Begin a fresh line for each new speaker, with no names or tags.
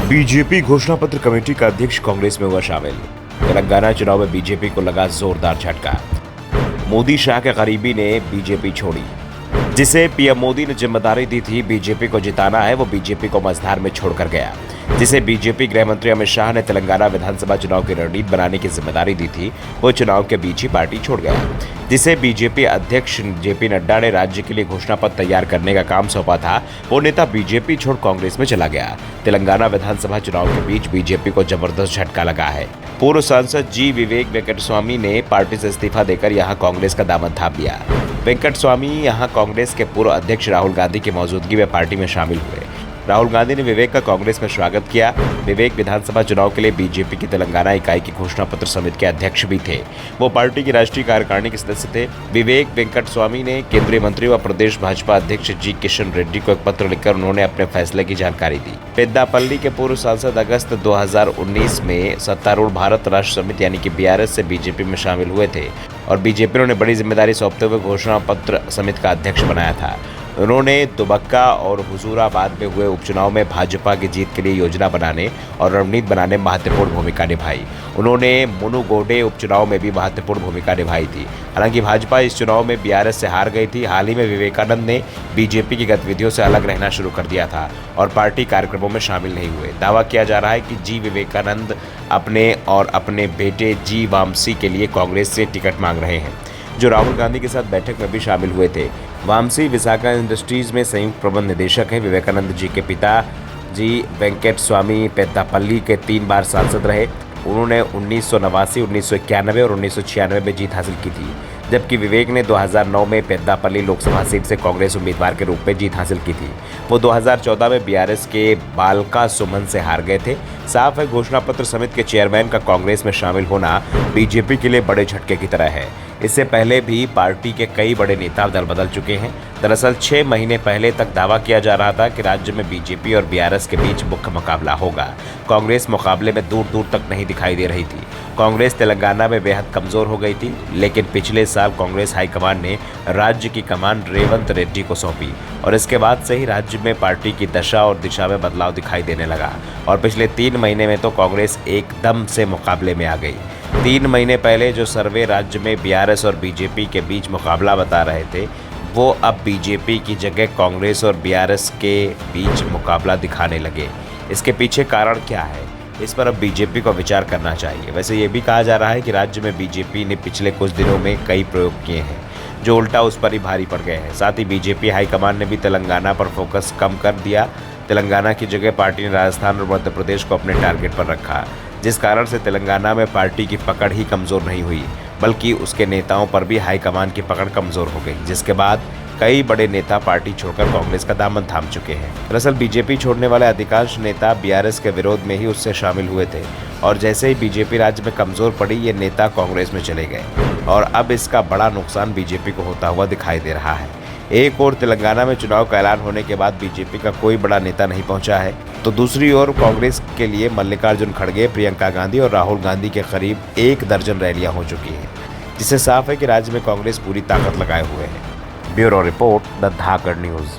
BJP घोषणा पत्र committee का अध्यक्ष कांग्रेस में हुआ शामिल। तेलंगाना चुनाव में बीजेपी को लगा जोरदार झटका। मोदी शाह के करीबी ने बीजेपी छोड़ी। जिसे पीएम मोदी ने जिम्मेदारी दी थी बीजेपी को जिताना है, वो बीजेपी को मझधार में छोड़कर गया। जिसे बीजेपी गृह मंत्री अमित शाह ने तेलंगाना विधानसभा चुनाव की रणनीति बनाने की जिम्मेदारी दी थी, वो चुनाव के बीच ही पार्टी छोड़ गया। जिसे बीजेपी अध्यक्ष जेपी नड्डा ने राज्य के लिए घोषणा पत्र तैयार करने का काम सौंपा था, वो नेता बीजेपी छोड़ कांग्रेस में चला गया। तेलंगाना विधानसभा चुनाव के बीच बीजेपी को जबरदस्त झटका लगा है। पूर्व सांसद जी विवेक वेंकटस्वामी ने पार्टी से इस्तीफा देकर यहां कांग्रेस का दामन थाम लिया। वेंकटस्वामी यहां कांग्रेस के पूर्व अध्यक्ष राहुल गांधी की मौजूदगी में पार्टी में शामिल हुए। राहुल गांधी ने विवेक का कांग्रेस में स्वागत किया। विवेक विधानसभा चुनाव के लिए बीजेपी की तेलंगाना इकाई की घोषणा पत्र समिति के अध्यक्ष भी थे। वो पार्टी की राष्ट्रीय कार्यकारिणी के सदस्य थे। विवेक वेंकटस्वामी ने केंद्रीय मंत्री व प्रदेश भाजपा अध्यक्ष जी किशन रेड्डी को एक पत्र लिखकर उन्होंने अपने फैसले की जानकारी दी। पेद्दापल्ली के पूर्व सांसद अगस्त 2019 में सत्तारूढ़ भारत राष्ट्र समिति यानी कि बीआरएस से बीजेपी में शामिल हुए थे और बीजेपी ने बड़ी जिम्मेदारी सौंपते हुए घोषणा पत्र समिति का अध्यक्ष बनाया था। उन्होंने दुबक्का और हुजूराबाद में हुए उपचुनाव में भाजपा की जीत के लिए योजना बनाने और रणनीति बनाने में महत्वपूर्ण भूमिका निभाई। उन्होंने मुनुगोडे उपचुनाव में भी महत्वपूर्ण भूमिका निभाई थी। हालांकि भाजपा इस चुनाव में बीआरएस से हार गई थी। हाल ही में विवेकानंद ने बीजेपी की गतिविधियों से अलग रहना शुरू कर दिया था और पार्टी कार्यक्रमों में शामिल नहीं हुए। दावा किया जा रहा है कि जी विवेकानंद अपने और अपने बेटे जी वामसी के लिए कांग्रेस से टिकट मांग रहे हैं, जो राहुल गांधी के साथ बैठक में भी शामिल हुए थे। वामसी विशाखा इंडस्ट्रीज में संयुक्त प्रबंध निदेशक हैं। विवेकानंद जी के पिता जी वेंकटस्वामी पेद्दापल्ली के 3 बार सांसद रहे। उन्होंने 1989, 1991 और 1996 में जीत हासिल की थी, जबकि विवेक ने 2009 में पेद्दापल्ली लोकसभा सीट से कांग्रेस उम्मीदवार के रूप में जीत हासिल की थी। वो 2014 में बीआरएस के बालका सुमन से हार गए थे। साफ है, घोषणा पत्र समिति के चेयरमैन का कांग्रेस में शामिल होना बीजेपी के लिए बड़े झटके की तरह है। इससे पहले भी पार्टी के कई बड़े नेता दल बदल चुके हैं। दरअसल 6 महीने पहले तक दावा किया जा रहा था कि राज्य में बीजेपी और बीआरएस के बीच मुख्य मुकाबला होगा। कांग्रेस मुकाबले में दूर दूर तक नहीं दिखाई दे रही थी। कांग्रेस तेलंगाना में बेहद कमजोर हो गई थी, लेकिन पिछले साल कांग्रेस हाईकमान ने राज्य की कमान रेवंत रेड्डी को सौंपी और इसके बाद से ही राज्य में पार्टी की दशा और दिशा में बदलाव दिखाई देने लगा और पिछले 3 महीने में तो कांग्रेस एकदम से मुकाबले में आ गई। 3 महीने पहले जो सर्वे राज्य में बीआरएस और बीजेपी के बीच मुकाबला बता रहे थे, वो अब बीजेपी की जगह कांग्रेस और बीआरएस के बीच मुकाबला दिखाने लगे। इसके पीछे कारण क्या है, इस पर अब बीजेपी को विचार करना चाहिए। वैसे ये भी कहा जा रहा है कि राज्य में बीजेपी ने पिछले कुछ दिनों में कई प्रयोग किए हैं जो उल्टा उस पर ही भारी पड़ गए हैं। साथ ही बीजेपी हाईकमान ने भी तेलंगाना पर फोकस कम कर दिया। तेलंगाना की जगह पार्टी ने राजस्थान और मध्य प्रदेश को अपने टारगेट पर रखा, जिस कारण से तेलंगाना में पार्टी की पकड़ ही कमज़ोर नहीं हुई, बल्कि उसके नेताओं पर भी हाईकमान की पकड़ कमज़ोर हो गई, जिसके बाद कई बड़े नेता पार्टी छोड़कर कांग्रेस का दामन थाम चुके हैं। दरअसल बीजेपी छोड़ने वाले अधिकांश नेता बीआरएस के विरोध में ही उससे शामिल हुए थे और जैसे ही बीजेपी राज्य में कमज़ोर पड़ी, ये नेता कांग्रेस में चले गए और अब इसका बड़ा नुकसान बीजेपी को होता हुआ दिखाई दे रहा है। एक ओर तेलंगाना में चुनाव का ऐलान होने के बाद बीजेपी का कोई बड़ा नेता नहीं पहुंचा है, तो दूसरी ओर कांग्रेस के लिए मल्लिकार्जुन खड़गे, प्रियंका गांधी और राहुल गांधी के करीब 1 दर्जन रैलियां हो चुकी हैं, जिससे साफ है कि राज्य में कांग्रेस पूरी ताकत लगाए हुए है। Bureau report, the Dhakad news.